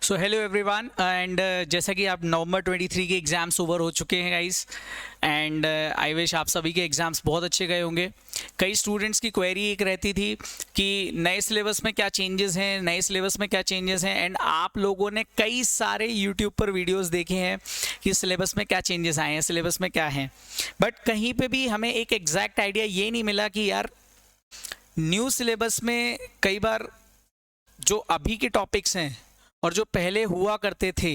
So hello everyone and जैसा कि आप नवंबर 23 के एग्ज़ाम्स ओवर हो चुके हैं गाइस एंड आई विश आप सभी के एग्ज़ाम्स बहुत अच्छे गए होंगे। कई स्टूडेंट्स की क्वेरी एक रहती थी कि नए सिलेबस में क्या चेंजेस हैं, नए सिलेबस में क्या चेंजेस हैं, एंड आप लोगों ने कई सारे यूट्यूब पर वीडियोस देखे हैं कि सिलेबस में क्या चेंजेस आए हैं, सिलेबस में क्या हैं, बट कहीं पे भी हमें एक एग्जैक्ट आइडिया ये नहीं मिला कि यार न्यू सिलेबस में कई बार जो अभी के टॉपिक्स हैं और जो पहले हुआ करते थे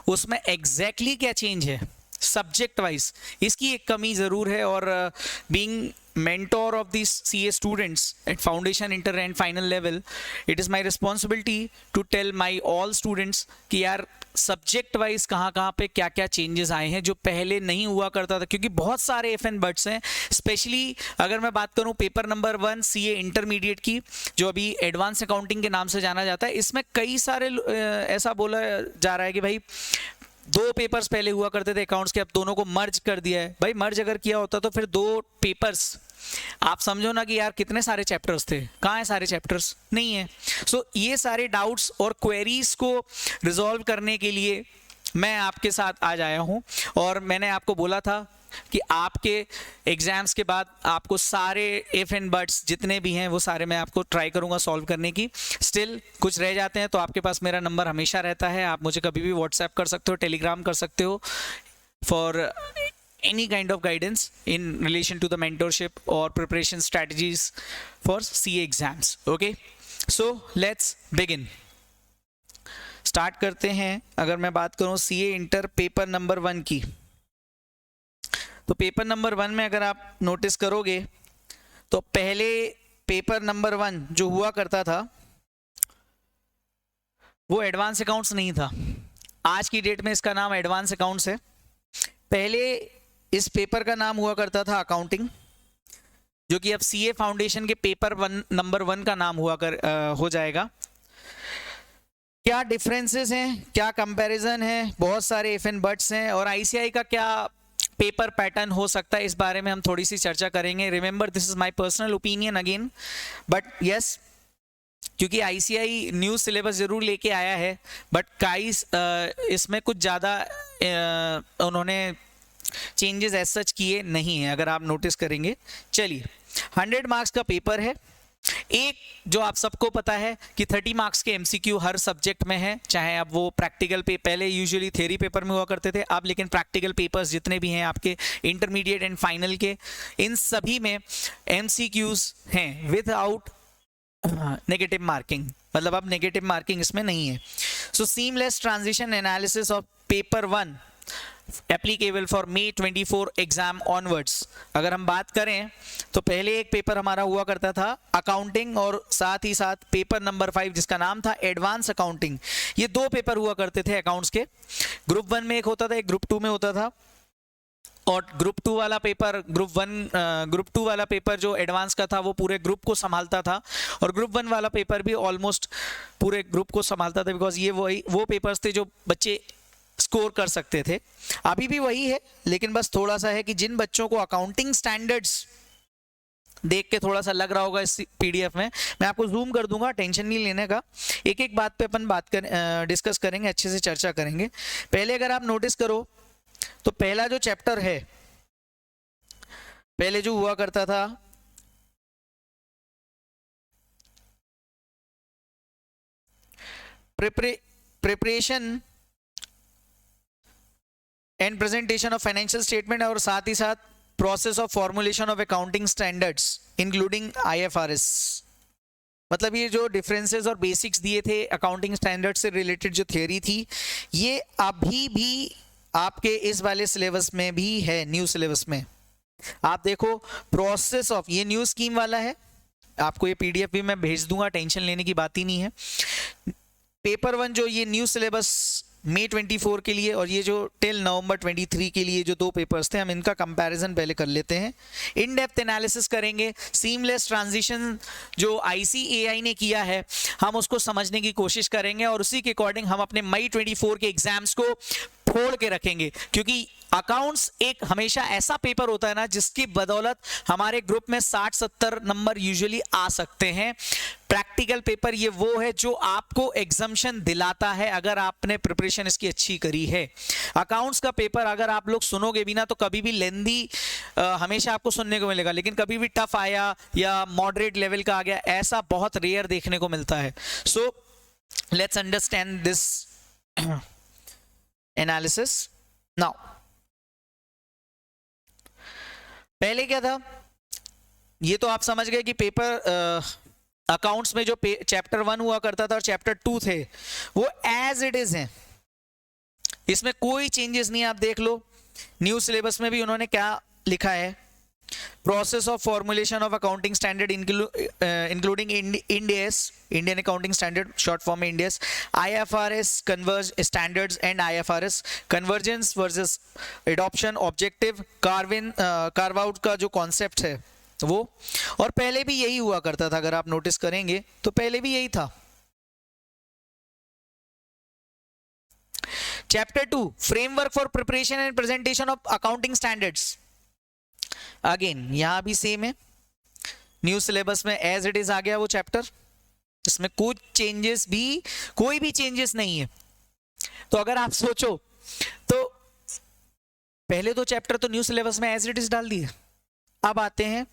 उसमें एग्जैक्टली क्या चेंज है सब्जेक्ट वाइज, इसकी एक कमी ज़रूर है। और being mentor of these CA students at foundation, inter and final level, it is my responsibility to tell my all students कि यार सब्जेक्ट वाइज कहाँ पे क्या क्या चेंजेस आए हैं जो पहले नहीं हुआ करता था, क्योंकि बहुत सारे एफ एन बट्स हैं। स्पेशली अगर मैं बात करूँ पेपर नंबर 1 CA इंटरमीडिएट की, जो अभी एडवांस अकाउंटिंग के नाम से जाना जाता है, इसमें कई सारे ऐसा बोला जा रहा है कि भाई 2 पेपर्स पहले हुआ करते थे अकाउंट्स के, अब दोनों को मर्ज कर दिया है। भाई मर्ज अगर किया होता तो फिर 2 पेपर्स, आप समझो ना कि यार कितने सारे चैप्टर्स थे, कहाँ है सारे चैप्टर्स, नहीं है। सो ये सारे डाउट्स और क्वेरीज को रिजॉल्व करने के लिए मैं आपके साथ आज आया हूँ। और मैंने आपको बोला था कि आपके एग्जाम्स के बाद आपको सारे एफ एन बट्स जितने भी हैं वो सारे मैं आपको ट्राई करूंगा सॉल्व करने की। स्टिल कुछ रह जाते हैं तो आपके पास मेरा नंबर हमेशा रहता है, आप मुझे कभी भी व्हाट्सएप कर सकते हो, टेलीग्राम कर सकते हो for any kind of guidance in relation to the mentorship or preparation strategies for CA exams. Okay, so let's begin. Start करते हैं। अगर मैं बात करूं CA इंटर पेपर नंबर 1 की, तो पेपर नंबर 1 में अगर आप नोटिस करोगे तो पहले पेपर नंबर 1 जो हुआ करता था वो एडवांस अकाउंट्स नहीं था। आज की डेट में इसका नाम एडवांस अकाउंट्स है। पहले इस पेपर का नाम हुआ करता था अकाउंटिंग, जो कि अब CA फाउंडेशन के पेपर नंबर 1 का नाम हो जाएगा। क्या डिफरेंसेस हैं, क्या कंपैरिजन है, बहुत सारे एफ एन बट्स हैं, और ICAI का क्या पेपर पैटर्न हो सकता है, इस बारे में हम थोड़ी सी चर्चा करेंगे। Remember this is my personal opinion again, but yes, क्योंकि ICAI न्यू सिलेबस जरूर लेके आया है, बट कई इसमें कुछ ज़्यादा उन्होंने चेंजेस एज सच किए नहीं है, अगर आप नोटिस करेंगे। चलिए, 100 मार्क्स का पेपर है। एक जो आप सबको पता है कि 30 मार्क्स के MCQ हर सब्जेक्ट में है, चाहे अब वो प्रैक्टिकल पे, पहले यूजुअली थ्योरी पेपर में हुआ करते थे, अब लेकिन प्रैक्टिकल पेपर्स जितने भी हैं आपके इंटरमीडिएट एंड फाइनल के, इन सभी में MCQs हैं विदाउट नेगेटिव मार्किंग, मतलब अब नेगेटिव मार्किंग इसमें नहीं है। So seamless transition analysis of paper 1 applicable for May 24 exam onwards. अगर हम बात करें तो पहले एक पेपर हमारा हुआ करता था अकाउंटिंग, और साथ ही साथ पेपर नंबर 5 जिसका नाम था एडवांस अकाउंटिंग। ये 2 पेपर हुआ करते थे अकाउंट्स के। ग्रुप 1 में एक होता था, एक ग्रुप 2 में होता था। और ग्रुप 2 वाला पेपर, ग्रुप 2 वाला पेपर जो एडवांस का था वो पूरे ग्रुप को संभालता था, और ग्रुप 1 वाला पेपर भी ऑलमोस्ट पूरे ग्रुप को संभालता था, बिकॉज ये वो पेपर्स थे जो बच्चे स्कोर कर सकते थे। अभी भी वही है, लेकिन बस थोड़ा सा है कि जिन बच्चों को अकाउंटिंग स्टैंडर्ड्स देख के थोड़ा सा लग रहा होगा इस PDF में, मैं आपको जूम कर दूंगा, टेंशन नहीं लेने का। एक एक बात पे अपन डिस्कस करेंगे, अच्छे से चर्चा करेंगे। पहले अगर आप नोटिस करो तो पहला जो चैप्टर है, पहले जो हुआ करता था preparation and presentation of financial statement, और साथ ही साथ process of formulation of accounting standards including IFRS। मतलब ये जो डिफरेंसेस और बेसिक्स दिए थे अकाउंटिंग स्टैंडर्ड से रिलेटेड, जो थियरी थी, ये अभी भी आपके इस वाले सिलेबस में भी है, न्यू सिलेबस में। आप देखो प्रोसेस ऑफ, ये न्यू स्कीम वाला है, आपको ये PDF भी मैं भेज दूंगा, टेंशन लेने की बात ही नहीं है। पेपर 1 जो ये न्यू सिलेबस May 24 के लिए, और ये जो टिल नवंबर 23 के लिए जो 2 पेपर्स थे, हम इनका कंपैरिजन पहले कर लेते हैं। इन डेप्थ एनालिसिस करेंगे, सीमलेस ट्रांजिशन जो ICAI ने किया है हम उसको समझने की कोशिश करेंगे, और उसी के अकॉर्डिंग हम अपने May 24 के एग्जाम्स को फोड़ के रखेंगे, क्योंकि अकाउंट्स एक हमेशा ऐसा पेपर होता है ना जिसकी बदौलत हमारे ग्रुप में 60-70 नंबर यूजुअली आ सकते हैं। प्रैक्टिकल पेपर ये वो है जो आपको एग्जम्पशन दिलाता है अगर आपने प्रिपरेशन इसकी अच्छी करी है। अकाउंट्स का पेपर अगर आप लोग सुनोगे भी ना तो कभी भी लेंदी हमेशा आपको सुनने को मिलेगा, लेकिन कभी भी टफ आया या मॉडरेट लेवल का आ गया ऐसा बहुत रेयर देखने को मिलता है। So let's understand this analysis now. पहले क्या था, ये तो आप समझ गए कि पेपर अकाउंट्स में जो चैप्टर 1 हुआ करता था और चैप्टर 2 थे वो एज इट इज हैं, इसमें कोई चेंजेस नहीं। आप देख लो न्यू सिलेबस में भी उन्होंने क्या लिखा है, process of formulation of accounting standard including Ind AS, Indian accounting standard short form में Ind AS, IFRS converge standards and IFRS convergence versus adoption, objective, carve out का जो कॉन्सेप्ट है वो, और पहले भी यही हुआ करता था। अगर आप नोटिस करेंगे तो पहले भी यही था। Chapter 2 framework for preparation and presentation of accounting standards, again यहां भी सेम है, न्यू सिलेबस में एज इट इज आ गया वो चैप्टर, इसमें कुछ चेंजेस भी, कोई भी चेंजेस नहीं है। तो अगर आप सोचो तो पहले तो चैप्टर तो न्यू सिलेबस में एज इट इज डाल दिए। अब आते हैं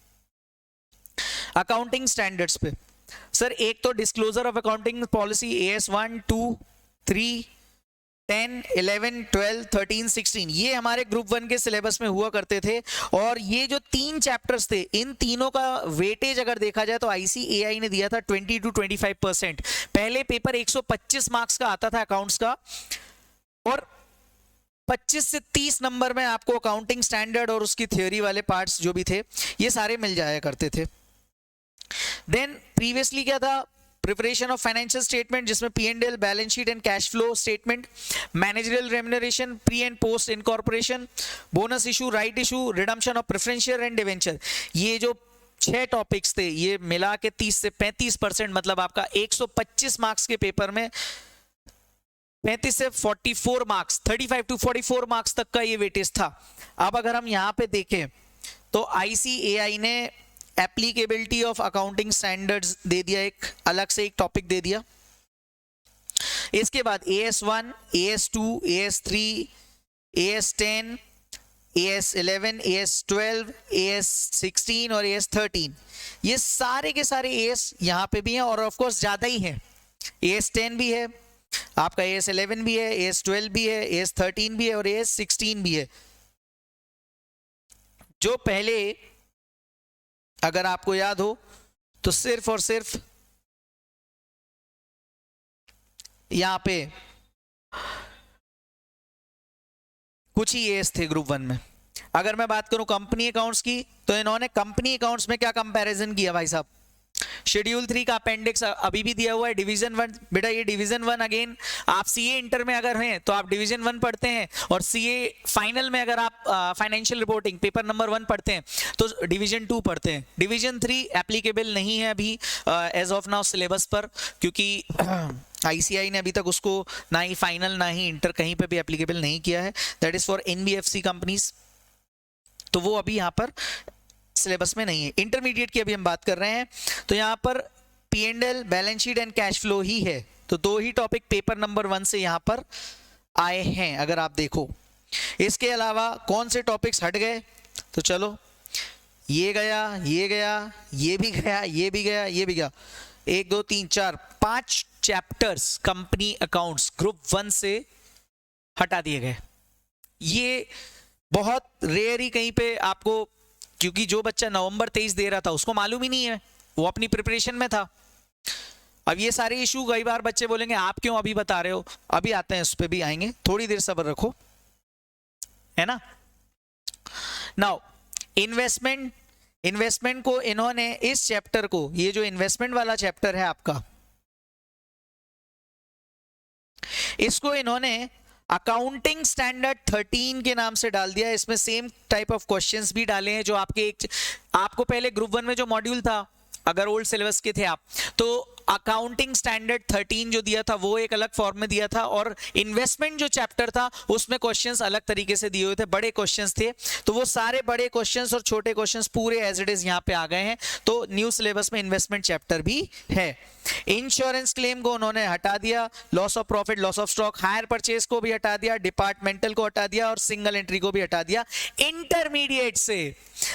अकाउंटिंग स्टैंडर्ड्स पे। सर एक तो disclosure of accounting policy AS 1, 2, 3, 10, 11, 12, 13, 16 ये हमारे ग्रुप 1 के सिलेबस में हुआ करते थे। और ये जो 3 चैप्टर्स थे इन तीनों का वेटेज अगर देखा जाए तो ICAI ने दिया था 20 to 25%। पहले पेपर 125 मार्क्स का आता था अकाउंट्स का, और 25 से 30 नंबर में आपको अकाउंटिंग स्टैंडर्ड और उसकी थ्योरी वाले पार्ट्स जो भी थे ये सारे मिल जाया करते थे। देन प्रीवियसली क्या था, प्रिपरेशन ऑफ फाइनेंशियल स्टेटमेंट जिसमें P&L, balance sheet and cash flow statement, managerial remuneration, pre and post incorporation, bonus issue, right issue, redemption of preferential and debenture, ये जो 6 टॉपिक्स थे ये मिला के 30 से 35%, मतलब आपका 125 मार्क्स के पेपर में 35 से 44 मार्क्स, 35 to 44 मार्क्स तक का ये वेटेज था। अब अगर हम यहाँ पे देखें तो ICAI ने एप्लीकेबिलिटी ऑफ अकाउंटिंग स्टैंडर्ड्स दे दिया, एक अलग से एक टॉपिक दे दिया। इसके बाद AS 1, AS 2, AS 3, AS 10, AS 11, AS 12, AS 16 और AS 13, ये सारे के सारे AS यहाँ पे भी हैं और ऑफ कोर्स ज्यादा ही हैं। AS 10 भी है आपका, AS 11 भी है, AS 12 भी है, AS 13 भी है और AS 16 भी है। जो पहले अगर आपको याद हो तो सिर्फ और सिर्फ यहां पे कुछ ही एस थे ग्रुप 1 में। अगर मैं बात करूं कंपनी अकाउंट्स की तो इन्होंने कंपनी अकाउंट्स में क्या कंपैरिजन किया भाई साहब, शेड्यूल 3 का अपेंडिक्स अभी भी दिया हुआ है, डिवीजन 1, बेटा ये डिवीजन 1 अगेन आप सीए इंटर में अगर हैं तो आप डिवीजन 1 पढ़ते हैं, और सीए फाइनल में अगर आप फाइनेंशियल रिपोर्टिंग पेपर नंबर 1 पढ़ते हैं तो डिवीजन 2 पढ़ते हैं। डिवीजन 3 एप्लीकेबल नहीं है अभी एज ऑफ नाउ सिलेबस पर, क्योंकि ICAI ने अभी तक उसको ना ही फाइनल ना ही इंटर कहीं पे भी एप्लीकेबल नहीं किया है, that is for NBFC companies, तो वो अभी यहाँ पर सिलेबस में नहीं है। इंटरमीडिएट की अभी हम बात कर रहे हैं तो यहाँ पर P&L, balance sheet and cash flow ही है, तो 2 ही टॉपिक पेपर नंबर 1 से यहाँ पर आए हैं अगर आप देखो। इसके अलावा कौन से टॉपिक्स हट गए, तो चलो ये गया, ये गया, ये भी गया, ये भी गया, ये भी गया, 1 2 3 4 5 चैप्टर्स कंपनी अकाउंट्स ग्रुप 1 से हटा दिए गए। ये बहुत रेयर ही कहीं पे आपको, क्योंकि जो बच्चा नवंबर 23 दे रहा था उसको मालूम ही नहीं है, वो अपनी प्रिपरेशन में था। अब ये सारे इशू कई बार बच्चे बोलेंगे आप क्यों अभी बता रहे हो, अभी आते हैं, उस पर भी आएंगे, थोड़ी देर सब्र रखो, है ना। नाउ इन्वेस्टमेंट को इन्होंने इस चैप्टर को, ये जो इन्वेस्टमेंट वाला चैप्टर है आपका, इसको इन्होंने अकाउंटिंग स्टैंडर्ड 13 के नाम से डाल दिया। इसमें सेम टाइप ऑफ क्वेश्चंस भी डाले हैं जो आपके आपको पहले ग्रुप 1 में जो मॉड्यूल था, अगर ओल्ड सिलेबस के थे आप, तो अकाउंटिंग स्टैंडर्ड 13 जो दिया था वो एक अलग फॉर्म में दिया था, और इन्वेस्टमेंट जो चैप्टर था उसमें क्वेश्चंस अलग तरीके से दिए हुए थे, बड़े क्वेश्चंस थे। तो वो सारे बड़े क्वेश्चंस और छोटे क्वेश्चंस पूरे एज इट इज यहाँ पे आ गए हैं। तो न्यू सिलेबस में इन्वेस्टमेंट चैप्टर भी है। इंश्योरेंस क्लेम को उन्होंने हटा दिया, loss of profit, loss of stock, hire purchase को भी हटा दिया, डिपार्टमेंटल को हटा दिया और सिंगल एंट्री को भी हटा दिया। इंटरमीडिएट से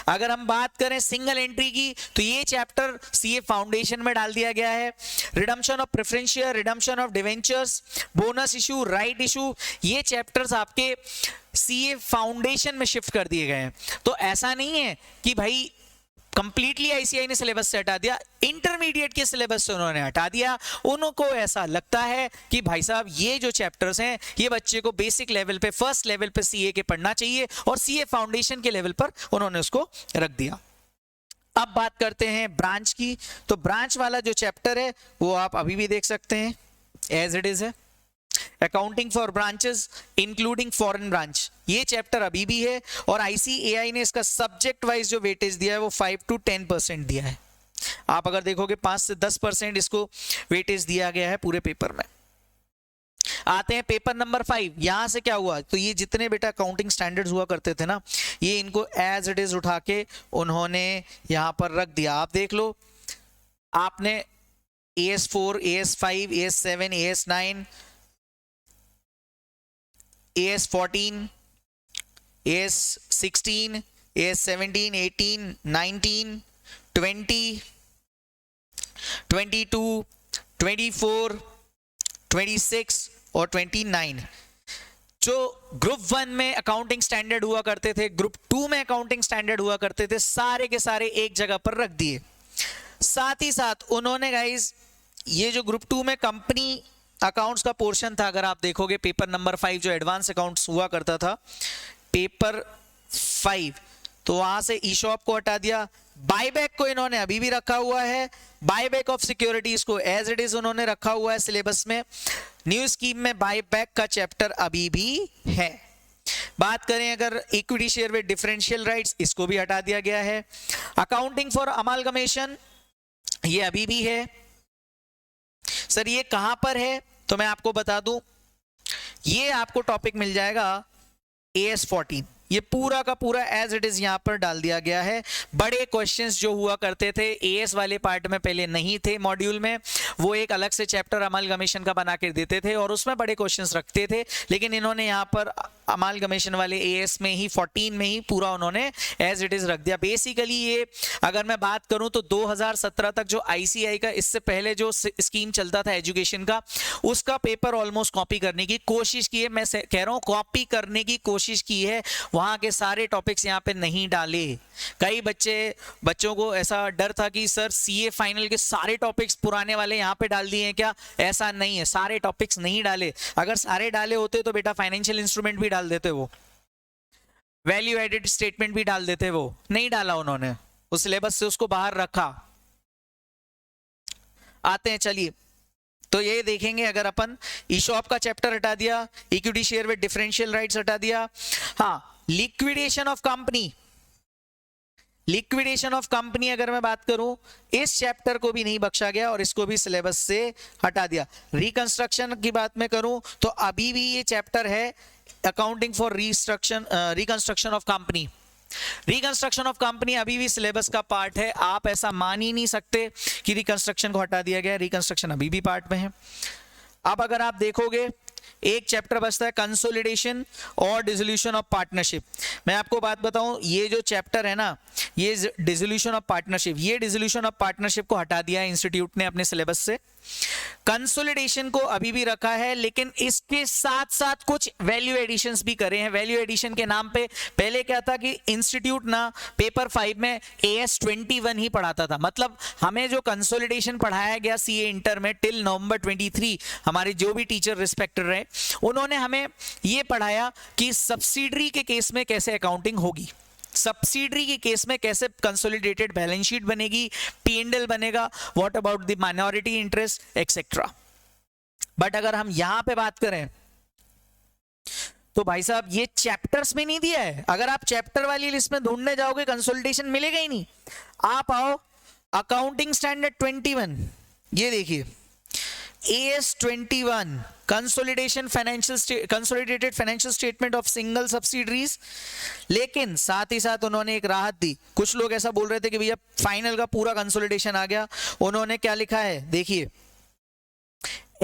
अगर हम बात करें सिंगल एंट्री की, तो ये चैप्टर सीए फाउंडेशन में डाल दिया गया है। Redemption of preferential, redemption of debentures, bonus issue, right issue, ये चैप्टर्स आपके सीए फाउंडेशन में शिफ्ट कर दिए गए हैं। तो ऐसा नहीं है कि भाई कंप्लीटली आईसीआई ने सिलेबस से हटा दिया, इंटरमीडिएट के सिलेबस से उन्होंने हटा दिया। उनको ऐसा लगता है कि भाई साहब ये जो चैप्टर्स हैं ये बच्चे को बेसिक लेवल पे, फर्स्ट लेवल पे सीए के पढ़ना चाहिए, और सीए फाउंडेशन के लेवल पर उन्होंने उसको रख दिया। अब बात करते हैं ब्रांच की। तो ब्रांच वाला जो चैप्टर है वो आप अभी भी देख सकते हैं, एज इट इज है। Accounting for branches including foreign branch, ये चैप्टर अभी भी है, और आईसीएआई ने इसका सब्जेक्ट वाइज जो वेटेज दिया है वो 5 to 10% दिया है। आप अगर देखोगे 5 से 10% इसको वेटेज दिया गया है पूरे पेपर में। आते हैं पेपर नंबर 5। यहां से क्या हुआ, तो ये जितने बेटा अकाउंटिंग स्टैंडर्ड्स हुआ करते थे ना, ये इनको एज इट इज उठा के उन्होंने यहां पर रख दिया। आप देख लो, आपने AS4, AS5, AS7, AS9, AS14, AS16, AS17, 18, 19, 20, 22, 24, 26 और 29 जो ग्रुप 1 में अकाउंटिंग स्टैंडर्ड हुआ करते थे, ग्रुप 2 में अकाउंटिंग स्टैंडर्ड हुआ करते थे, सारे के सारे एक जगह पर रख दिए। साथ ही साथ उन्होंने गाइस ये जो ग्रुप 2 में कंपनी अकाउंट्स का पोर्शन था, अगर आप देखोगे पेपर नंबर 5 जो एडवांस अकाउंट्स हुआ करता था, पेपर 5, तो वहां से ई शॉप को हटा दिया। बायबैक को इन्होंने अभी भी रखा हुआ है, बायबैक ऑफ सिक्योरिटीज को एज इट इज उन्होंने रखा हुआ है सिलेबस में। न्यू स्कीम में बायबैक का चैप्टर अभी भी है। बात करें अगर equity share with differential rights, इसको भी हटा दिया गया है। अकाउंटिंग फॉर अमालगमेशन ये अभी भी है। सर ये कहां पर है, तो मैं आपको बता दूं, ये आपको टॉपिक मिल जाएगा AS14। ये पूरा का पूरा एज इट इज यहां पर डाल दिया गया है। बड़े क्वेश्चंस जो हुआ करते थे एएस वाले पार्ट में पहले नहीं थे मॉड्यूल में, वो एक अलग से चैप्टर अमालगमेशन का बना के देते थे और उसमें बड़े क्वेश्चंस रखते थे, लेकिन इन्होंने यहां पर अमालगमेशन वाले एएस में ही 14 में ही पूरा उन्होंने एज इट इज रख दिया। बेसिकली ये अगर मैं बात करूं तो 2017 तक जो आईसीआई का इससे पहले जो स्कीम चलता था एजुकेशन का, उसका पेपर ऑलमोस्ट कॉपी करने की कोशिश की है। मैं कह रहा हूं कॉपी करने की कोशिश की है, वहां के सारे टॉपिक्स यहां पे नहीं डाले। कई बच्चों को ऐसा डर था कि सर सीए फाइनल के सारे टॉपिक्स पुराने वाले यहां पे डाल दिए हैं क्या, ऐसा नहीं है, सारे टॉपिक्स नहीं डाले। अगर सारे डाले होते तो बेटा फाइनेंशियल इंस्ट्रूमेंट भी डाल देते, वो वैल्यू एडेड स्टेटमेंट भी डाल देते, वो नहीं डाला उन्होंने, उस सिलेबस से उसको बाहर रखा। आते हैं चलिए, तो ये देखेंगे अगर अपन ईशॉप का चैप्टर हटा दिया, equity share with differential rights हटा दिया, हाँ liquidation of company, liquidation of company अगर मैं बात करूं, इस चैप्टर को भी नहीं बख्शा गया और इसको भी सिलेबस से हटा दिया। रिकंस्ट्रक्शन की बात मैं करूं तो अभी भी ये चैप्टर है accounting for reconstruction of company. Reconstruction of company अभी भी सिलेबस का पार्ट है, आप ऐसा मान ही नहीं सकते कि रिकंस्ट्रक्शन को हटा दिया गया, रिकंस्ट्रक्शन अभी भी पार्ट में है। अब अगर आप देखोगे एक चैप्टर बचता है कंसोलिडेशन और डिसोल्यूशन ऑफ पार्टनरशिप। मैं आपको बात बताऊं, ये जो चैप्टर है ना, ये डिसोल्यूशन ऑफ पार्टनरशिप, ये डिसोल्यूशन ऑफ पार्टनरशिप को हटा दिया है इंस्टीट्यूट ने अपने सिलेबस से। कंसोलिडेशन को अभी भी रखा है, लेकिन इसके साथ साथ कुछ वैल्यू एडिशंस भी करे हैं। वैल्यू एडिशन के नाम पे पहले क्या था कि इंस्टीट्यूट ना पेपर 5 में AS21 ही पढ़ाता था, मतलब हमें जो कंसोलिडेशन पढ़ाया गया सीए इंटर में टिल नवंबर 23, हमारे जो भी टीचर रिस्पेक्टेड रहे उन्होंने हमें ये पढ़ाया कि सब्सिडरी के केस में कैसे अकाउंटिंग होगी, सब्सिडरी के केस में कैसे कंसोलिडेटेड बैलेंस शीट बनेगी, P&L बनेगा, what about the minority interest etcetera. But अगर हम यहां पे बात करें तो भाई साहब ये चैप्टर्स में नहीं दिया है। अगर आप चैप्टर वाली लिस्ट में ढूंढने जाओगे कंसोलिडेशन मिलेगा ही नहीं। आप आओ अकाउंटिंग स्टैंडर्ड 21, ये देखिए AS21 consolidated financial statement of single subsidiaries, लेकिन साथ ही साथ उन्होंने एक राहत दी। कुछ लोग ऐसा बोल रहे थे कि भैया फाइनल का पूरा कंसोलिडेशन आ गया, उन्होंने क्या लिखा है देखिए,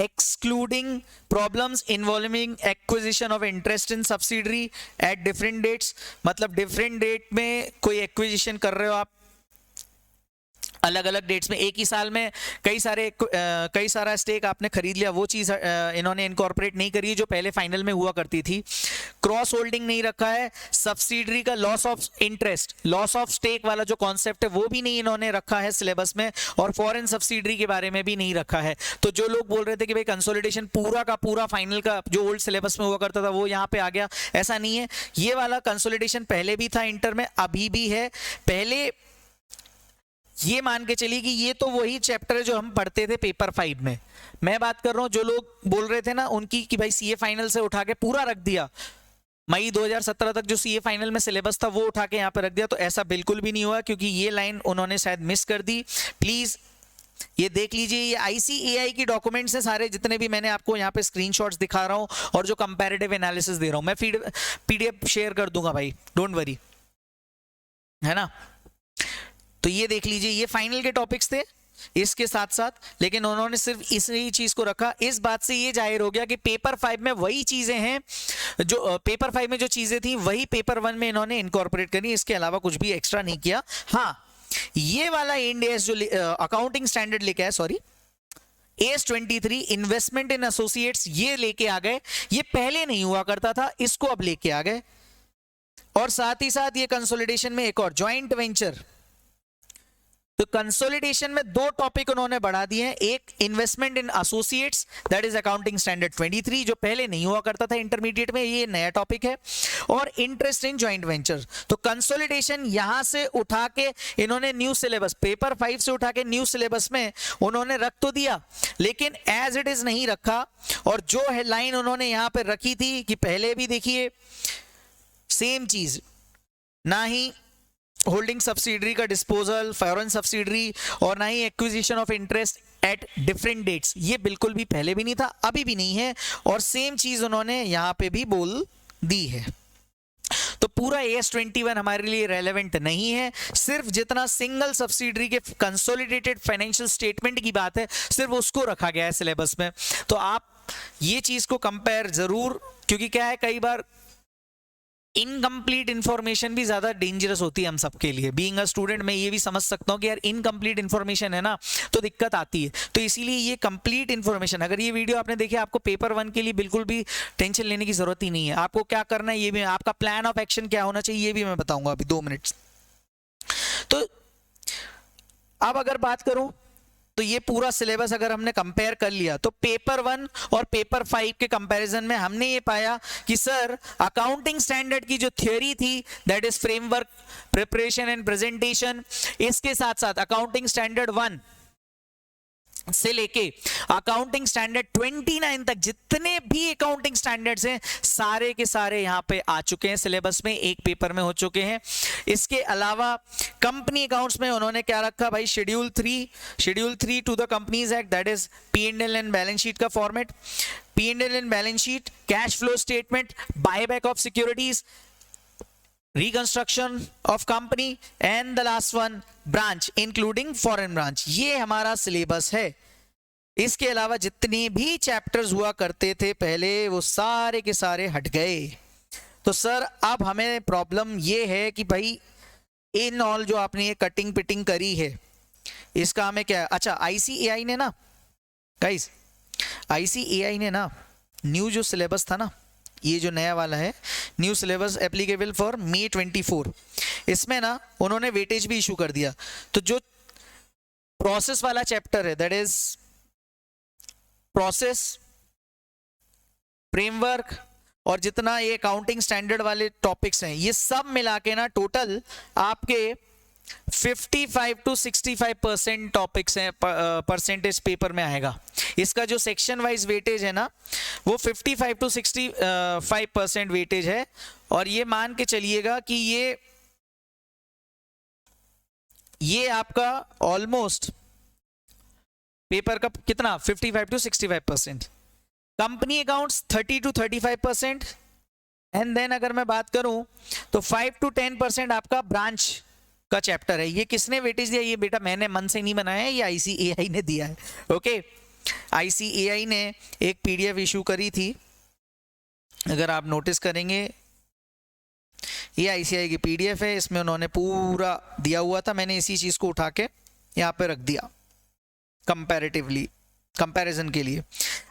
excluding problems involving acquisition of interest in subsidiary at different dates, मतलब डिफरेंट डेट में कोई एक्विजिशन कर रहे हो आप अलग अलग डेट्स में, एक ही साल में कई सारा स्टेक आपने खरीद लिया, वो चीज इन्होंने इनकॉर्पोरेट नहीं करी है जो पहले फाइनल में हुआ करती थी। क्रॉस होल्डिंग नहीं रखा है, सब्सिडरी का loss of interest, loss of stake वाला जो कॉन्सेप्ट है वो भी नहीं इन्होंने रखा है सिलेबस में, और फॉरेन सब्सिडरी के बारे में भी नहीं रखा है। तो जो लोग बोल रहे थे कि भाई कंसोलिडेशन पूरा का पूरा फाइनल का जो ओल्ड सिलेबस में हुआ करता था वो यहाँ पे आ गया, ऐसा नहीं है। ये वाला कंसोलिडेशन पहले भी था इंटर में, अभी भी है। पहले ये मान के चलिए कि ये तो वही चैप्टर है जो हम पढ़ते थे पेपर 5 में। मैं बात कर रहा हूं जो लोग बोल रहे थे ना उनकी कि भाई सीए फाइनल से उठा के पूरा रख दिया, मई 2017 तक जो सीए फाइनल में सिलेबस था वो उठा के यहाँ पे रख दिया, तो ऐसा बिल्कुल भी नहीं हुआ, क्योंकि ये लाइन उन्होंने शायद मिस कर दी। प्लीज ये देख लीजिए, ये ICAI की डॉक्यूमेंट्स हैं सारे जितने भी, मैंने आपको यहाँ पे स्क्रीनशॉट्स दिखा रहा हूँ और जो कंपैरेटिव एनालिसिस दे रहा हूँ मैं, PDF शेयर कर दूंगा भाई, डोंट वरी, है ना। तो ये देख लीजिए, ये फाइनल के टॉपिक्स थे इसके साथ साथ, लेकिन उन्होंने सिर्फ इसी चीज को रखा। इस बात से ये जाहिर हो गया कि पेपर 5 में वही चीजें हैं जो पेपर 5 में जो चीजें थी वही पेपर 1 में इन्होंने इनकॉर्पोरेट करी, इसके अलावा कुछ भी एक्स्ट्रा नहीं किया। हाँ, ये वाला इंड AS जो अकाउंटिंग स्टैंडर्ड लेके आया, सॉरी AS23 इन्वेस्टमेंट इन एसोसिएट्स, ये लेके आ गए, ये पहले नहीं हुआ करता था, इसको अब लेके आ गए। और साथ ही साथ ये कंसोलिडेशन में एक और ज्वाइंट वेंचर, तो कंसोलिडेशन में दो टॉपिक उन्होंने बढ़ा दिए हैं, एक investment in associates that is accounting standard 23 जो पहले नहीं हुआ करता था इंटरमीडिएट में, ये नया टॉपिक है, और इंटरेस्ट इन जॉइंट वेंचर। तो कंसोलिडेशन यहां से उठा के इन्होंने न्यू सिलेबस, पेपर 5 से उठा के न्यू सिलेबस में उन्होंने रख तो दिया, लेकिन एज इट इज नहीं रखा। और जो हेडलाइन उन्होंने यहां पर रखी थी कि पहले भी देखिए सेम चीज, ना ही होल्डिंग सब्सिडरी का डिस्पोजल, फॉरेन सब्सिडरी, और ना ही acquisition of interest at different dates, ये बिल्कुल भी पहले भी नहीं था, अभी भी नहीं है, और सेम चीज उन्होंने यहां पे भी बोल दी है। तो पूरा AS21 हमारे लिए रेलेवेंट नहीं है, सिर्फ जितना सिंगल सब्सिडरी के कंसोलिडेटेड फाइनेंशियल स्टेटमेंट की बात है सिर्फ उसको रखा गया है सिलेबस में। तो आप ये चीज को कंपेयर जरूर, क्योंकि क्या है कई बार इनकम्प्लीट इंफॉर्मेशन भी ज्यादा डेंजरस होती है हम सबके लिए। बीइंग अ स्टूडेंट मैं ये भी समझ सकता हूँ कि यार इनकम्प्लीट इंफॉर्मेशन है ना तो दिक्कत आती है, तो इसीलिए ये कंप्लीट इंफॉर्मेशन, अगर ये वीडियो आपने देखी आपको पेपर 1 के लिए बिल्कुल भी टेंशन लेने की जरूरत ही नहीं है। आपको क्या करना है ये भी, आपका प्लान ऑफ एक्शन क्या होना चाहिए ये भी मैं बताऊंगा अभी 2 मिनट। तो अब अगर बात करूं तो ये पूरा सिलेबस अगर हमने कंपेयर कर लिया तो पेपर 1 और पेपर 5 के कंपैरिजन में हमने ये पाया कि सर अकाउंटिंग स्टैंडर्ड की जो थ्योरी थी that is framework, preparation and presentation, इसके साथ साथ अकाउंटिंग स्टैंडर्ड 1 से लेके अकाउंटिंग स्टैंडर्ड 29 तक जितने भी अकाउंटिंग स्टैंडर्ड्स हैं सारे के सारे यहां पे आ चुके हैं सिलेबस में, एक पेपर में हो चुके हैं। इसके अलावा कंपनी अकाउंट्स में उन्होंने क्या रखा भाई, schedule 3 to the companies act that is P&L and balance sheet का format, P&L and balance sheet, cash flow statement, buyback of securities, reconstruction of company, and the last one branch including foreign branch. ये हमारा syllabus है। इसके अलावा जितने भी chapters हुआ करते थे पहले वो सारे के सारे हट गए। तो सर अब हमें प्रॉब्लम ये है कि भाई इन ऑल जो आपने ये कटिंग पिटिंग करी है इसका हमें क्या, अच्छा ICAI ने ना गाइस, ICAI ने ना न्यू जो सिलेबस था ना, ये जो नया वाला है new syllabus applicable for May 24, इसमें ना उन्होंने वेटेज भी इशू कर दिया। तो जो प्रोसेस वाला चैप्टर है दैट इज प्रोसेस, फ्रेमवर्क, और जितना ये अकाउंटिंग स्टैंडर्ड वाले टॉपिक्स हैं ये सब मिला के ना टोटल आपके 55 to 65% टॉपिक्स हैं, परसेंटेज पेपर में आएगा। इसका जो सेक्शन वाइज वेटेज है ना वो 55 to 65% वेटेज है, और ये मान के चलिएगा कि ये आपका ऑलमोस्ट पेपर का कितना 55 to 65%, company accounts 30 to 35%, and then अगर मैं बात करूं तो 5 to 10% आपका ब्रांच का चैप्टर है। ये किसने वेटेज दिया? ये बेटा मैंने मन से नहीं बनाया है, ये ICAI ने दिया है। ओके, ICAI ने एक PDF इशू करी थी, अगर आप नोटिस करेंगे ये ICAI की PDF है, इसमें उन्होंने पूरा दिया हुआ था, मैंने इसी चीज को उठा के यहाँ पे रख दिया कंपैरेटिवली, कंपैरिजन के लिए।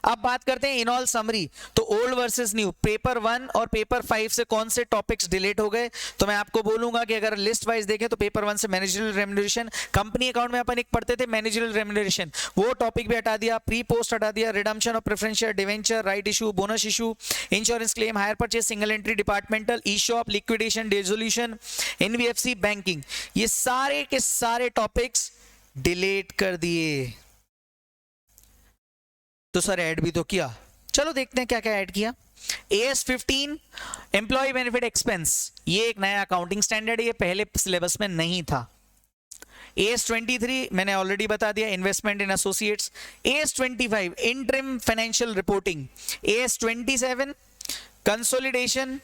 अब बात करते हैं इन ऑल समरी, तो ओल्ड वर्सेस न्यू, पेपर 1 और पेपर 5 से कौन से टॉपिक्स डिलीट हो गए? तो मैं आपको बोलूंगा कि अगर लिस्ट वाइज देखें तो पेपर 1 से मैनेजरियल रेम्युनरेशन, कंपनी अकाउंट में अपन एक पढ़ते थे मैनेजरियल रेम्युनरेशन, वो टॉपिक भी हटा दिया, प्री पोस्ट हटा दिया, redemption of preferential debenture, right issue, bonus issue, insurance claim, hire purchase, single entry, departmental, E shop, liquidation, dissolution, NBFC, banking, ये सारे के सारे टॉपिक्स डिलीट कर दिए। तो सर ऐड भी तो किया, चलो देखते हैं क्या क्या ऐड किया। AS15 एम्प्लॉय बेनिफिट एक्सपेंस, ये एक नया अकाउंटिंग स्टैंडर्ड है, ये पहले सिलेबस में नहीं था। AS23 मैंने ऑलरेडी बता दिया, investment in associates. AS25 interim financial reporting. AS27 consolidation,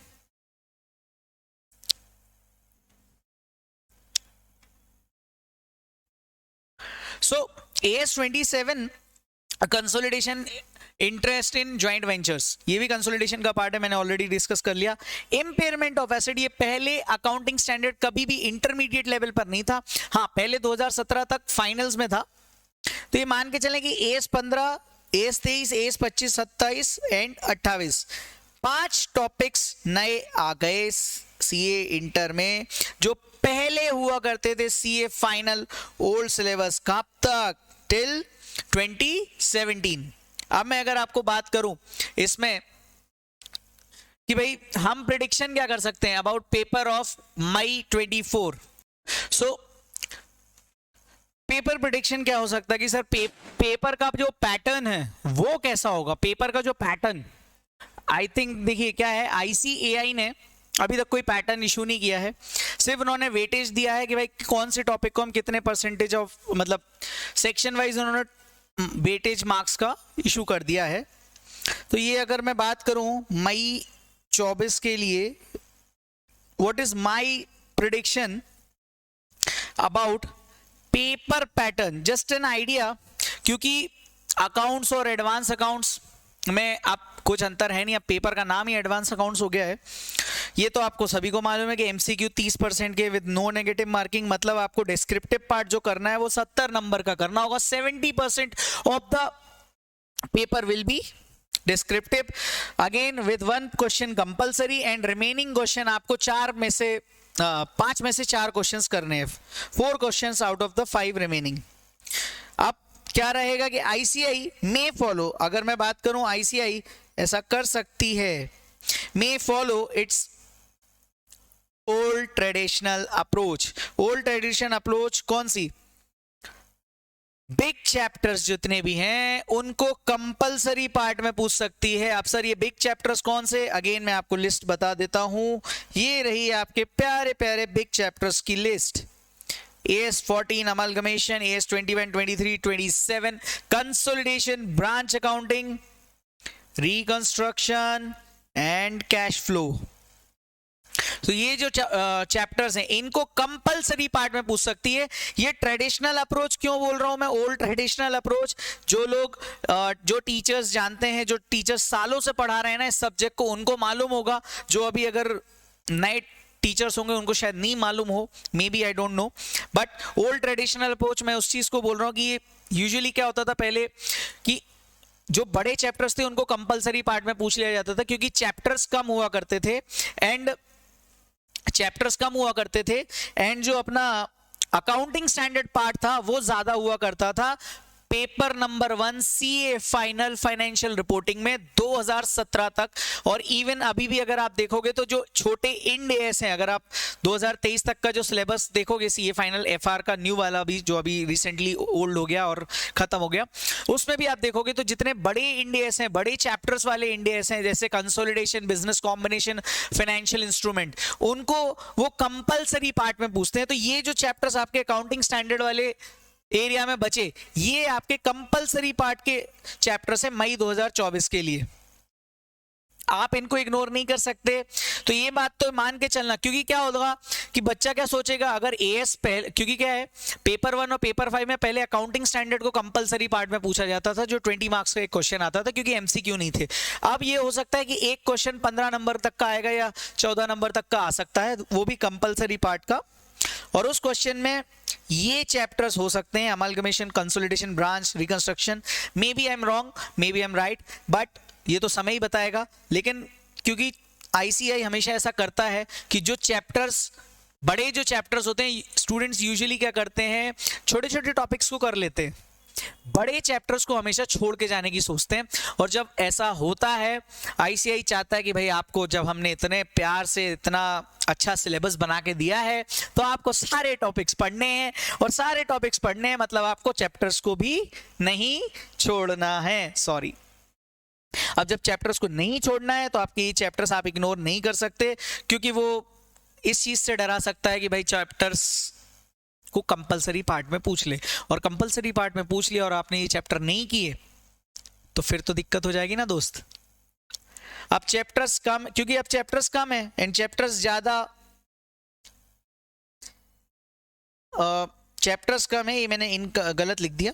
so AS27 consolidation, interest in joint ventures, ये भी कंसोलिडेशन का पार्ट है, मैंने ऑलरेडी डिस्कस कर लिया। इम्पेयरमेंट ऑफ एसेट, ये पहले अकाउंटिंग स्टैंडर्ड कभी भी इंटरमीडिएट लेवल पर नहीं था, हाँ पहले 2017 तक फाइनल्स में था। तो ये मान के चलें कि AS15, AS23, AS25, 27 and 28 5 topics नए आ गए CA इंटर में, जो पहले हुआ करते थे CA फाइनल ओल्ड सिलेबस, कब तक? टिल 2017। अब मैं अगर आपको बात करूं इसमें कि भाई हम प्रेडिक्शन क्या कर सकते हैं about paper of May 24, so paper prediction क्या हो सकता है कि सर पेपर का जो पैटर्न है वो कैसा होगा? पेपर का जो पैटर्न, आई थिंक देखिए क्या है, ICAI ने अभी तक कोई पैटर्न इशू नहीं किया है, सिर्फ उन्होंने वेटेज दिया है कि भाई कौन से टॉपिक को हम कितने परसेंटेज ऑफ, मतलब सेक्शन वाइज उन्होंने वेटेज मार्क्स का इशू कर दिया है। तो ये अगर मैं बात करूं मई 24 के लिए, what is my prediction about paper pattern, just an idea, क्योंकि अकाउंट्स और एडवांस अकाउंट्स में अब कुछ अंतर है नहीं, अब पेपर का नाम ही एडवांस अकाउंट्स हो गया है। ये तो आपको सभी को मालूम है कि MCQ 30% के विद नो नेगेटिव मार्किंग, मतलब आपको डिस्क्रिप्टिव पार्ट जो करना है वो 70 नंबर का करना होगा। 70% of the paper will be descriptive, again with 1 question compulsory, and remaining question आपको 5 में से 4 क्वेश्चंस करने हैं, 4 questions out of the 5 remaining. अब क्या रहेगा कि ICAI मे फॉलो, अगर मैं बात करूं ICAI ऐसा कर सकती है, मे follow it's old traditional approach. Old traditional approach कौन सी? बिग चैप्टर्स जितने भी हैं उनको कंपलसरी पार्ट में पूछ सकती है। अब सर ये बिग चैप्टर्स कौन से? अगेन मैं आपको लिस्ट बता देता हूं, ये रही आपके प्यारे प्यारे बिग चैप्टर्स की list. AS14 amalgamation, AS21, 23, 27 consolidation, branch accounting, reconstruction and cash flow. तो ये जो चैप्टर्स हैं इनको कंपलसरी पार्ट में पूछ सकती है। ये ट्रेडिशनल अप्रोच क्यों बोल रहा हूं मैं, ओल्ड ट्रेडिशनल अप्रोच, जो लोग जो टीचर्स जानते हैं, जो टीचर्स सालों से पढ़ा रहे हैं ना इस सब्जेक्ट को, उनको मालूम होगा, जो अभी अगर नए टीचर्स होंगे उनको शायद नहीं मालूम हो, may be, I don't know, but old traditional approach मैं उस चीज को बोल रहा हूं कि ये यूजुअली क्या होता था पहले कि जो बड़े चैप्टर्स थे उनको कंपलसरी पार्ट में पूछ लिया जाता था, क्योंकि चैप्टर्स कम हुआ करते थे एंड जो अपना अकाउंटिंग स्टैंडर्ड पार्ट था वो ज्यादा हुआ करता था। Paper number 1 CA final financial reporting में 2017 तक, और इवन अभी भी अगर आप देखोगे तो जो छोटे इंड एएस हैं, अगर आप 2023 तक का जो सिलेबस देखोगे CA फाइनल FR का न्यू वाला भी, जो अभी रिसेंटली ओल्ड हो गया और खत्म हो गया, उसमें भी आप देखोगे तो जितने बड़े इंड एएस हैं, बड़े चैप्टर्स वाले इंड एएस हैं, जैसे consolidation, business combination, financial instrument, उनको वो कंपलसरी पार्ट में पूछते हैं। तो ये जो चैप्टर्स आपके अकाउंटिंग स्टैंडर्ड वाले एरिया में बचे। ये आपके कंपलसरी पार्ट के चैप्टर से मई 2024 के लिए, आप इनको इग्नोर नहीं कर सकते। तो ये बात तो मान के चलना, क्योंकि क्या होगा कि बच्चा क्या सोचेगा, अगर एएस पहले, क्योंकि क्या है पेपर 1 और पेपर 5 में पहले अकाउंटिंग स्टैंडर्ड को कंपलसरी पार्ट में पूछा जाता था, जो 20 मार्क्स का एक क्वेश्चन आता था, क्योंकि एमसीक्यू नहीं थे। अब ये हो सकता है कि एक क्वेश्चन 15 नंबर तक का आएगा या 14 नंबर तक का आ सकता है, वो भी कंपलसरी पार्ट का, और उस क्वेश्चन में ये चैप्टर्स हो सकते हैं, amalgamation, consolidation, branch, reconstruction. Maybe I am wrong, maybe I am right, but ये तो समय ही बताएगा। लेकिन क्योंकि आईसीआई हमेशा ऐसा करता है कि जो चैप्टर्स, बड़े जो चैप्टर्स होते हैं, स्टूडेंट्स यूजुअली क्या करते हैं, छोटे छोटे टॉपिक्स को कर लेते हैं, बड़े चैप्टर्स को हमेशा छोड़ के जाने की सोचते हैं। और जब ऐसा होता है, आईसीआई चाहता है कि भाई आपको, जब हमने इतने प्यार से इतना अच्छा सिलेबस बना के दिया है, तो आपको सारे टॉपिक्स पढ़ने हैं, और सारे टॉपिक्स पढ़ने हैं मतलब आपको चैप्टर्स को भी नहीं छोड़ना है। सॉरी, अब जब चैप्टर्स को नहीं छोड़ना है तो आपके ये चैप्टर्स आप इग्नोर नहीं कर सकते, क्योंकि वो इस चीज से डरा सकता है कि भाई चैप्टर्स को कंपलसरी पार्ट में पूछ ले, और कंपलसरी पार्ट में पूछ लिया और आपने ये चैप्टर नहीं किए तो फिर तो दिक्कत हो जाएगी ना दोस्त। अब चैप्टर्स कम, क्योंकि अब चैप्टर्स कम है एंड चैप्टर्स ज्यादा, चैप्टर्स कम है, ये मैंने इनका गलत लिख दिया,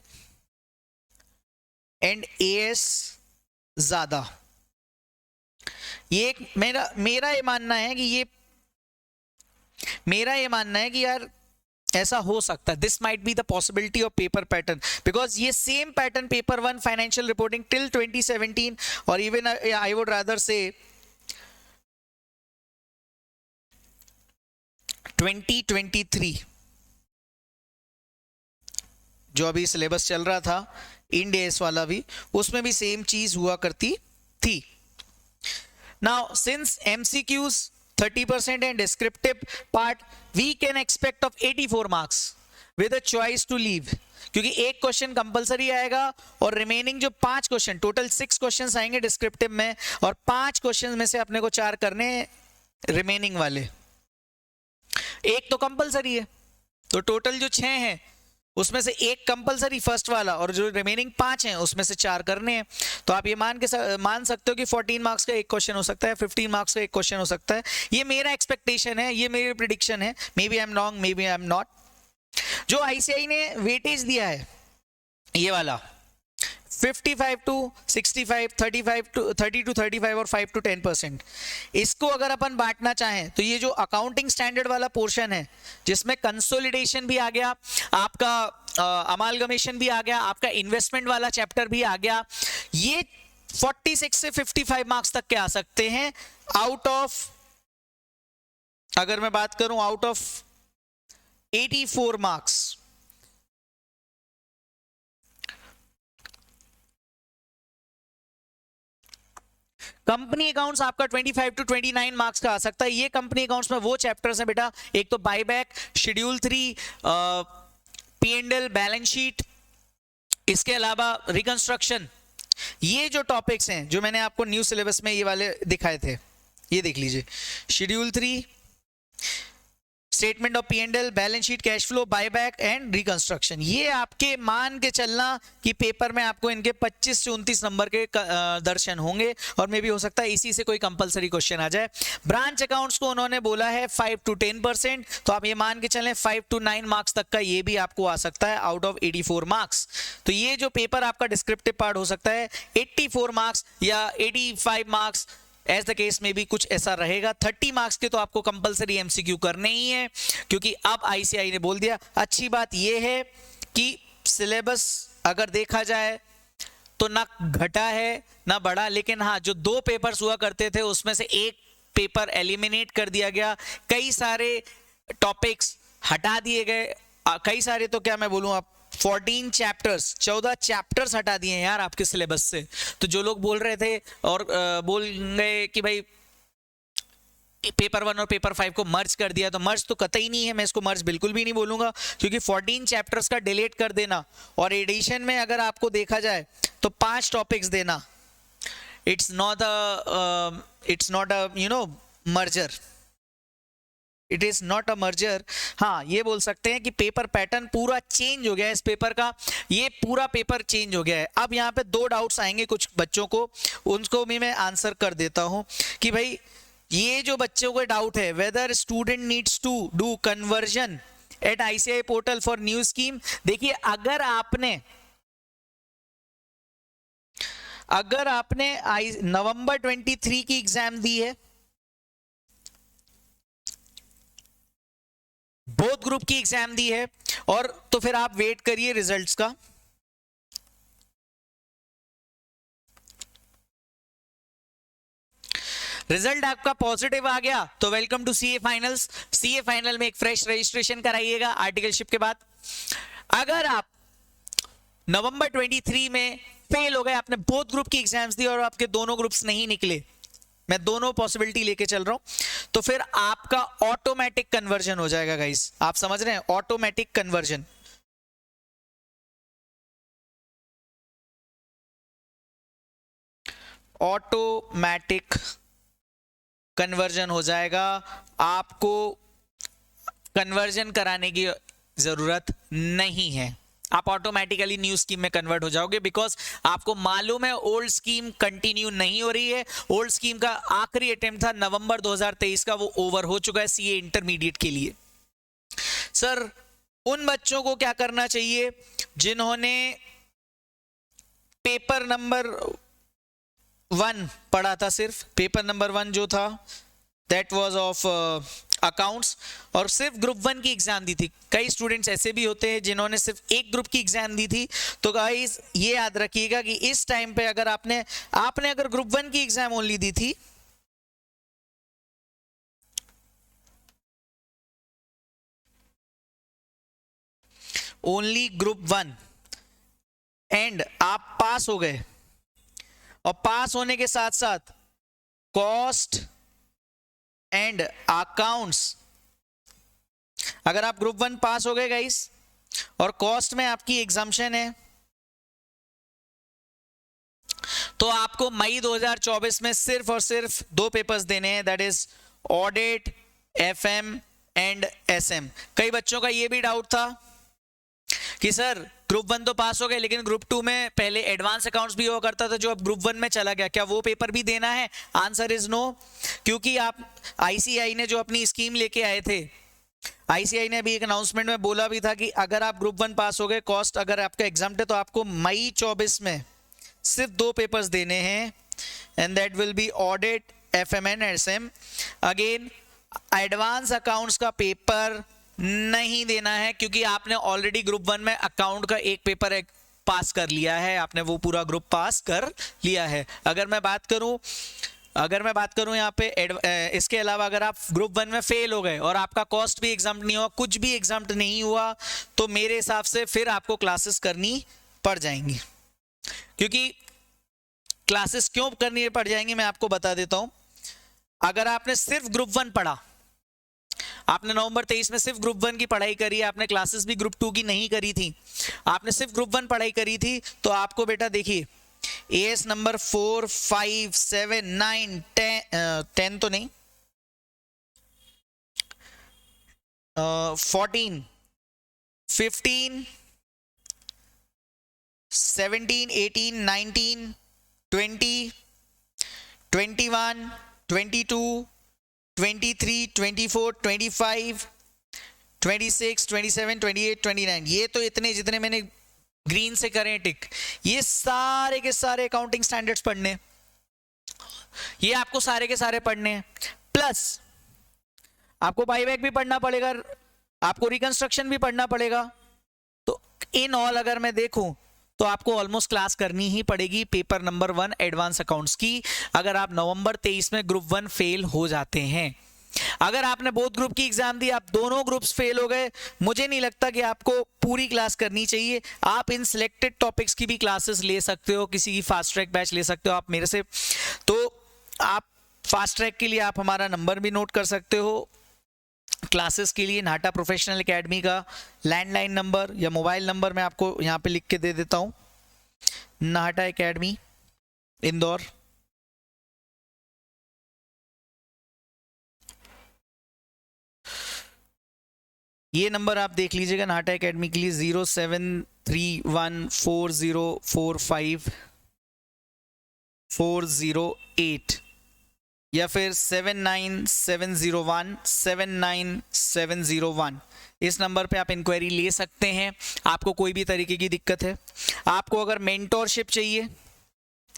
एंड एएस ज्यादा। ये मेरा ये मानना है कि यार ऐसा हो सकता है, this might be the possibility of paper pattern, because ये same pattern paper 1 financial reporting till 2017 और इवन आई वुड रादर से 2023 जो अभी सिलेबस चल रहा था इंड एएस वाला भी, उसमें भी सेम चीज हुआ करती थी। Now since MCQs 30% and descriptive part we can expect of 84 marks with a choice to leave, क्योंकि एक क्वेश्चन कंपलसरी आएगा और रिमेनिंग जो 5 क्वेश्चन, टोटल 6 क्वेश्चंस आएंगे डिस्क्रिप्टिव में, और 5 क्वेश्चन में से अपने को 4 करने रिमेनिंग वाले, एक तो कंपलसरी है, तो टोटल जो 6 हैं उसमें से एक कंपलसरी फर्स्ट वाला, और जो रिमेनिंग 5 हैं उसमें से 4 करने हैं। तो आप ये मान सकते हो कि 14 मार्क्स का एक क्वेश्चन हो सकता है, 15 मार्क्स का एक क्वेश्चन हो सकता है। ये मेरा एक्सपेक्टेशन है, ये मेरी प्रिडिक्शन है, maybe I am wrong, maybe I am not. जो आईसीआई ने वेटेज दिया है ये वाला 55 to 65, 35 to 30 to 35 और 5 to 10%, इसको अगर अपन बांटना चाहें तो ये जो अकाउंटिंग स्टैंडर्ड वाला पोर्शन है, जिसमें कंसोलिडेशन भी आ गया, आपका अमालगमेशन भी आ गया, आपका इन्वेस्टमेंट वाला चैप्टर भी आ गया, ये 46 से 55 मार्क्स तक के आ सकते हैं आउट ऑफ, अगर मैं बात करूं out of 84 marks. Company accounts आपका 25 टू 29 मार्क्स का आ सकता है। ये कंपनी अकाउंट्स में वो चैप्टर्स हैं बेटा, एक तो buyback, schedule 3, P&L, balance sheet, इसके अलावा रिकंस्ट्रक्शन। ये जो टॉपिक्स हैं जो मैंने आपको न्यू सिलेबस में ये वाले दिखाए थे, ये देख लीजिए, schedule 3, statement of P&L, balance sheet, cash flow, buyback and reconstruction. ये आपके मान के चलना कि पेपर में आपको इनके 25 से 29 नंबर के दर्शन होंगे, और मे भी हो सकता है इसी से कोई कंपलसरी क्वेश्चन आ जाए। ब्रांच अकाउंट्स को उन्होंने बोला है 5 to 10%, तो आप ये मान के चलें 5 to 9 मार्क्स तक का ये भी आपको आ सकता है आउट ऑफ 84 मार्क्स। तो ये जो पेपर आपका डिस्क्रिप्टिव पार्ट हो सकता है 84 मार्क्स या 85 मार्क्स, एज द केस में भी कुछ ऐसा रहेगा। 30 मार्क्स के तो आपको कंपलसरी एमसीक्यू करने ही है, क्योंकि अब आईसीआई ने बोल दिया। अच्छी बात यह है कि सिलेबस अगर देखा जाए तो ना घटा है ना बढ़ा, लेकिन हाँ जो 2 पेपर्स हुआ करते थे उसमें से एक पेपर एलिमिनेट कर दिया गया, कई सारे टॉपिक्स हटा दिए गए, कई सारे तो क्या मैं बोलूं, आप 14 चैप्टर्स हटा दिए हैं यार आपके सिलेबस से। तो जो लोग बोल रहे थे और बोल गए कि भाई पेपर 1 और पेपर 5 को मर्ज कर दिया, तो मर्ज तो कतई नहीं है, मैं इसको मर्ज बिल्कुल भी नहीं बोलूंगा, क्योंकि 14 चैप्टर्स का डिलीट कर देना और एडिशन में अगर आपको देखा जाए तो 5 टॉपिक्स देना, it's not a merger. It is not a merger. हाँ, ये बोल सकते हैं कि पेपर पैटर्न पूरा चेंज हो गया है इस पेपर का, ये पूरा पेपर चेंज हो गया है। अब यहाँ पे दो डाउट्स आएंगे कुछ बच्चों को, उनको भी मैं आंसर कर देता हूँ कि भाई ये जो बच्चों को डाउट है, whether student needs to do conversion at ICI portal for new scheme. देखिए, अगर आपने नवंबर 23 की एग्जाम दी है, बोथ ग्रुप की एग्जाम दी है, और तो फिर आप वेट करिए रिजल्ट्स का। रिजल्ट आपका पॉजिटिव आ गया तो welcome to CA finals. CA final में एक फ्रेश रजिस्ट्रेशन कराइएगा आर्टिकलशिप के बाद। अगर आप नवंबर 23 में फेल हो गए, आपने बोथ ग्रुप की एग्जाम्स दी और आपके दोनों ग्रुप्स नहीं निकले, मैं दोनों पॉसिबिलिटी लेके चल रहा हूं, तो फिर आपका ऑटोमेटिक कन्वर्जन हो जाएगा गाइस। आप समझ रहे हैं, ऑटोमेटिक कन्वर्जन। ऑटोमेटिक कन्वर्जन हो जाएगा, आपको कन्वर्जन कराने की जरूरत नहीं है, आप ऑटोमेटिकली न्यू स्कीम में कन्वर्ट हो जाओगे, बिकॉज आपको मालूम है ओल्ड स्कीम कंटिन्यू नहीं हो रही है। ओल्ड स्कीम का आखिरी अटेम्प्ट था नवंबर 2023 का, वो ओवर हो चुका है सीए इंटरमीडिएट के लिए। सर, उन बच्चों को क्या करना चाहिए जिन्होंने पेपर नंबर 1 पढ़ा था, सिर्फ पेपर नंबर 1 जो था दैट वाज ऑफ अकाउंट्स, और सिर्फ ग्रुप 1 की एग्जाम दी थी। कई स्टूडेंट्स ऐसे भी होते हैं जिन्होंने सिर्फ एक ग्रुप की एग्जाम दी थी। तो गाइस ये याद रखिएगा कि इस टाइम पे अगर आपने अगर ग्रुप 1 की एग्जाम ओनली दी थी, ओनली ग्रुप 1, एंड आप पास हो गए, और पास होने के साथ साथ कॉस्ट एंड अकाउंट्स, अगर आप ग्रुप 1 पास हो गए गाइस और कॉस्ट में आपकी एग्जाम्शन है, तो आपको मई 2024 में सिर्फ और सिर्फ 2 पेपर्स देने हैं, that is audit, FM and SM. कई बच्चों का ये भी डाउट था कि सर ग्रुप 1 तो पास हो गए, लेकिन ग्रुप 2 में पहले एडवांस अकाउंट्स भी हुआ करता था जो अब ग्रुप 1 में चला गया, क्या वो पेपर भी देना है? आंसर इज नो, क्योंकि आप आईसीआई ने जो अपनी स्कीम लेके आए थे, आईसीआई ने अभी एक अनाउंसमेंट में बोला भी था कि अगर आप ग्रुप 1 पास हो गए, कॉस्ट अगर आपका एग्जाम्प्ट है, तो आपको मई 24 में सिर्फ 2 पेपर्स देने हैं, and that will be audit, FM and SM. Again advance accounts का पेपर नहीं देना है, क्योंकि आपने ऑलरेडी ग्रुप 1 में अकाउंट का एक पेपर पास कर लिया है, आपने वो पूरा ग्रुप पास कर लिया है। अगर मैं बात करूं यहाँ पे इसके अलावा अगर आप ग्रुप 1 में फेल हो गए और आपका कॉस्ट भी एग्जाम्प्ट नहीं हुआ, कुछ भी एग्जाम्प्ट नहीं हुआ, तो मेरे हिसाब से फिर आपको क्लासेस करनी पड़ जाएंगी। क्योंकि क्लासेस क्यों करनी पड़ जाएंगी मैं आपको बता देता हूं। अगर आपने सिर्फ ग्रुप 1 पढ़ा, आपने नवंबर 23 में सिर्फ ग्रुप 1 की पढ़ाई करी, आपने क्लासेस भी ग्रुप 2 की नहीं करी थी, आपने सिर्फ ग्रुप 1 पढ़ाई करी थी, तो आपको बेटा देखिए एएस नंबर 4, 5, 7, 9, 10 तो नहीं, 14, 15, 17, 18, 19, 20, 21, 22, 23, 24, 25, 26, 27, 28, 29, ये तो इतने जितने मैंने ग्रीन से करें टिक, ये सारे के सारे अकाउंटिंग स्टैंडर्ड्स पढ़ने, ये आपको सारे के सारे पढ़ने हैं, प्लस आपको बाईबैक भी पढ़ना पड़ेगा, आपको रिकंस्ट्रक्शन भी पढ़ना पड़ेगा। तो इन ऑल अगर मैं देखूं तो आपको ऑलमोस्ट क्लास करनी ही पड़ेगी पेपर नंबर 1 एडवांस अकाउंट्स की, अगर आप नवंबर 23 में ग्रुप 1 फेल हो जाते हैं। अगर आपने बोथ ग्रुप की एग्जाम दी, आप दोनों ग्रुप्स फेल हो गए, मुझे नहीं लगता कि आपको पूरी क्लास करनी चाहिए। आप इन सिलेक्टेड टॉपिक्स की भी क्लासेस ले सकते हो, किसी की फास्ट ट्रैक बैच ले सकते हो आप मेरे से। तो आप फास्ट ट्रैक के लिए आप हमारा नंबर भी नोट कर सकते हो, क्लासेस के लिए नाटा प्रोफेशनल एकेडमी का लैंडलाइन नंबर या मोबाइल नंबर मैं आपको यहाँ पे लिख के दे देता हूँ, नाटा एकेडमी इंदौर, ये नंबर आप देख लीजिएगा नाटा एकेडमी के लिए 0731405408 या फिर 7970179701। इस नंबर पे आप इंक्वायरी ले सकते हैं। आपको कोई भी तरीके की दिक्कत है, आपको अगर मेंटोरशिप चाहिए,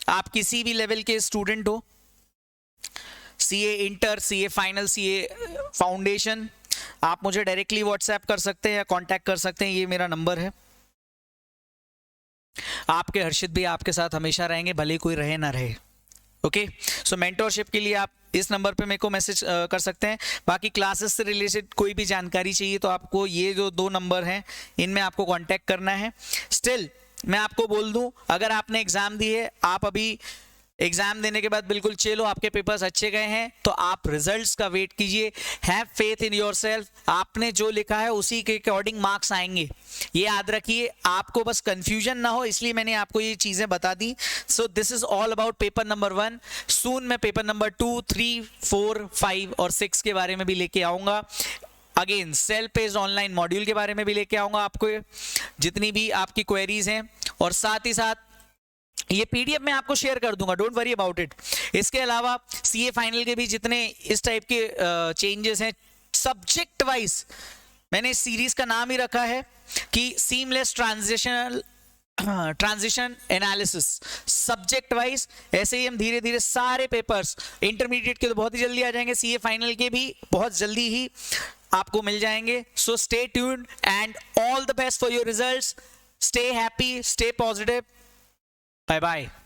आप किसी भी लेवल के स्टूडेंट हो, CA inter, CA final, CA foundation, आप मुझे डायरेक्टली व्हाट्सएप कर सकते हैं या कांटेक्ट कर सकते हैं। ये मेरा नंबर है। आपके हर्षित भी आपके साथ हमेशा रहेंगे, भले कोई रहे ना रहे। ओके, सो मेंटोरशिप के लिए आप इस नंबर पे मेरे को मैसेज कर सकते हैं। बाकी क्लासेस से रिलेटेड कोई भी जानकारी चाहिए तो आपको ये जो 2 नंबर हैं इनमें आपको कांटेक्ट करना है। स्टिल मैं आपको बोल दूं, अगर आपने एग्जाम दी है, आप अभी एग्जाम देने के बाद बिल्कुल चलो, आपके पेपर्स अच्छे गए हैं, तो आप रिजल्ट्स का वेट कीजिए। हैव फेथ इन योरसेल्फ, आपने जो लिखा है उसी के अकॉर्डिंग मार्क्स आएंगे, ये याद रखिए। आपको बस कंफ्यूजन ना हो, इसलिए मैंने आपको ये चीजें बता दी। So this is all about paper number 1। Soon मैं पेपर नंबर 2, 3, 4, 5 और 6 के बारे में भी लेके आऊंगा। Again self paced online module के बारे में भी लेके आऊंगा आपको, जितनी भी आपकी क्वेरीज हैं, और साथ ही साथ ये पीडीएफ मैं आपको शेयर कर दूंगा, डोंट वरी अबाउट इट। इसके अलावा सीए फाइनल के भी जितने इस टाइप के चेंजेस हैं सब्जेक्ट वाइज, मैंने इस सीरीज का नाम ही रखा है कि seamless transition analysis, subject wise. ऐसे ही हम धीरे धीरे सारे पेपर्स, इंटरमीडिएट के तो बहुत ही जल्दी आ जाएंगे, सीए फाइनल के भी बहुत जल्दी ही आपको मिल जाएंगे। So stay tuned and all the best for your results. Stay happy, stay positive. Bye bye.